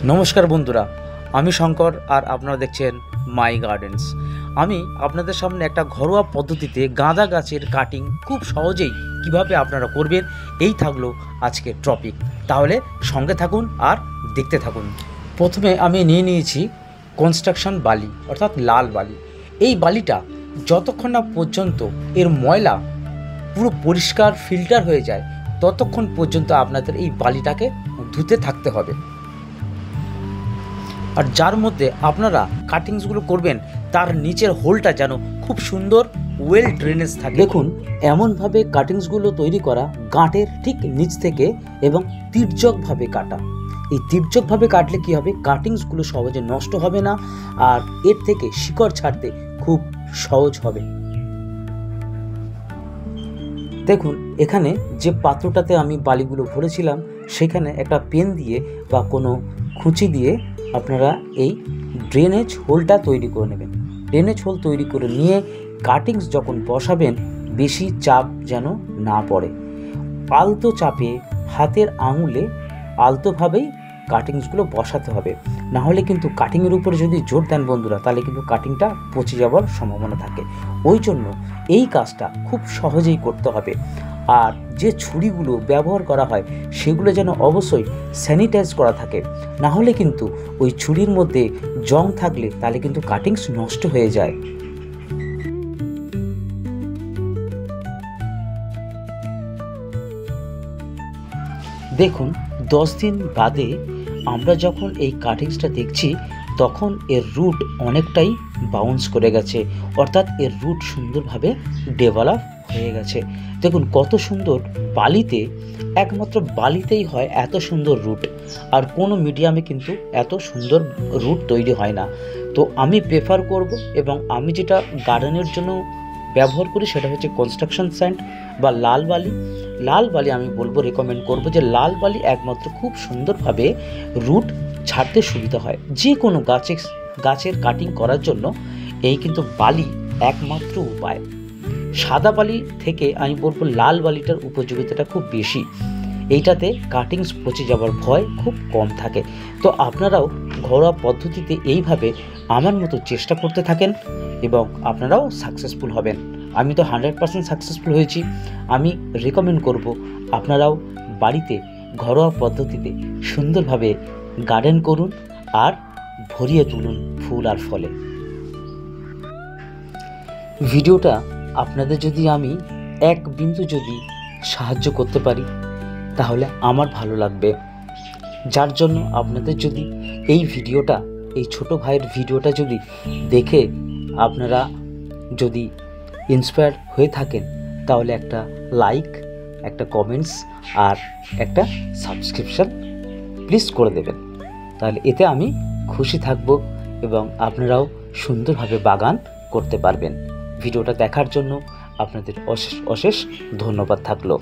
নমস্কার বন্ধুরা, আমি শঙ্কর আর আপনারা দেখছেন মাই গার্ডেন্স। আমি আপনাদের সামনে একটা ঘরোয়া পদ্ধতিতে গাঁদা গাছের কাটিং খুব সহজেই কিভাবে আপনারা করবেন এই থাকলো আজকের টপিক। তাহলে সঙ্গে থাকুন আর দেখতে থাকুন। প্রথমে আমি নিয়ে নিয়েছি কনস্ট্রাকশন বালি অর্থাৎ লাল বালি। এই বালিটা যতক্ষণ না পর্যন্ত এর ময়লা পুরো পরিষ্কার ফিল্টার হয়ে যায় ততক্ষণ পর্যন্ত আপনাদের এই বালিটাকে ধুতে থাকতে হবে। আর যার মধ্যে আপনারা কাটিংসগুলো করবেন তার নিচের হোলটা যেন খুব সুন্দর ওয়েল ড্রেনেজ থাকে। দেখুন, এমনভাবে কাটিংসগুলো তৈরি করা গাঁটের ঠিক নিচ থেকে এবং তির্যকভাবে কাটা। এই তির্যকভাবে কাটলে কি হবে, কাটিংসগুলো সহজে নষ্ট হবে না আর এর থেকে শিকড় ছাড়তে খুব সহজ হবে। দেখুন, এখানে যে পাত্রটাতে আমি বালিগুলো ভরেছিলাম সেখানে একটা পেন দিয়ে বা কোনো খুঁচি দিয়ে আপনারা এই ড্রেনেজ হোলটা তৈরি করে নেবেন। ড্রেনেজ হোল তৈরি করে নিয়ে কাটিংস যখন বসাবেন বেশি চাপ যেন না পড়ে, আলতো চাপে হাতের আঙুলে আলতোভাবেই কাটিংসগুলো বসাতে হবে। না হলে কিন্তু কাটিংয়ের উপরে যদি জোর দেন বন্ধুরা, তাহলে কিন্তু কাটিংটা পচে যাওয়ার সম্ভাবনা থাকে। ওই জন্য এই কাজটা খুব সহজেই করতে হবে। আর যে ছুরিগুলো ব্যবহার করা হয় সেগুলো যেন অবশ্যই স্যানিটাইজ করা থাকে, না হলে কিন্তু ওই ছুরির মধ্যে জং থাকলে তাহলে কিন্তু কাটিংস নষ্ট হয়ে যায়। দেখুন, 10 দিন বাদে আমরা যখন এই কাটিংসটা দেখছি তখন এর রুট অনেকটাই বাউন্স করে গেছে, অর্থাৎ এর রুট সুন্দরভাবে ডেভেলপ হয়ে গেছে। দেখুন কত সুন্দর, বালিতে একমাত্র বালিতেই হয় এত সুন্দর রুট, আর কোনো মিডিয়ামে কিন্তু এত সুন্দর রুট তৈরি হয় না। তো আমি প্রেফার করব এবং আমি যেটা গার্ডেনের জন্য ব্যবহার করি সেটা হচ্ছে কনস্ট্রাকশন স্যান্ড বা লাল বালি। লাল বালি আমি বলবো, রেকমেন্ড করব যে লাল বালি একমাত্র খুব সুন্দরভাবে রুট ছাড়তে সুবিধা হয়। যে কোনো গাছের কাটিং করার জন্য এই কিন্তু বালি একমাত্র উপায়। সাদা বালি থেকে আমি বলবো লাল বালিটার উপযোগিতাটা খুব বেশি। এইটাতে কাটিংস পচে যাওয়ার ভয় খুব কম থাকে। তো আপনারাও ঘরোয়া পদ্ধতিতে এইভাবে আমার মতো চেষ্টা করতে থাকেন এবং আপনারাও সাকসেসফুল হবেন। আমি তো 100% সাকসেসফুল হয়েছি। আমি রেকমেন্ড করব আপনারাও বাড়িতে ঘরোয়া পদ্ধতিতে সুন্দরভাবে গার্ডেন করুন আর ভরিয়ে তুলুন ফুল আর ফলে। ভিডিওটা আপনাদের যদি আমি এক বিন্দু যদি সাহায্য করতে পারি তাহলে আমার ভালো লাগবে। যার জন্য আপনাদের যদি এই ভিডিওটা, এই ছোট ভাইয়ের ভিডিওটা যদি দেখে আপনারা যদি ইন্সপায়ার হয়ে থাকেন তাহলে একটা লাইক, একটা কমেন্টস আর একটা সাবস্ক্রিপশন প্লিজ করে দেবেন। তাহলে এতে আমি খুশি থাকব এবং আপনারাও সুন্দরভাবে বাগান করতে পারবেন। ভিডিওটা দেখার জন্য আপনাদের অশেষ অশেষ ধন্যবাদ থাকলো।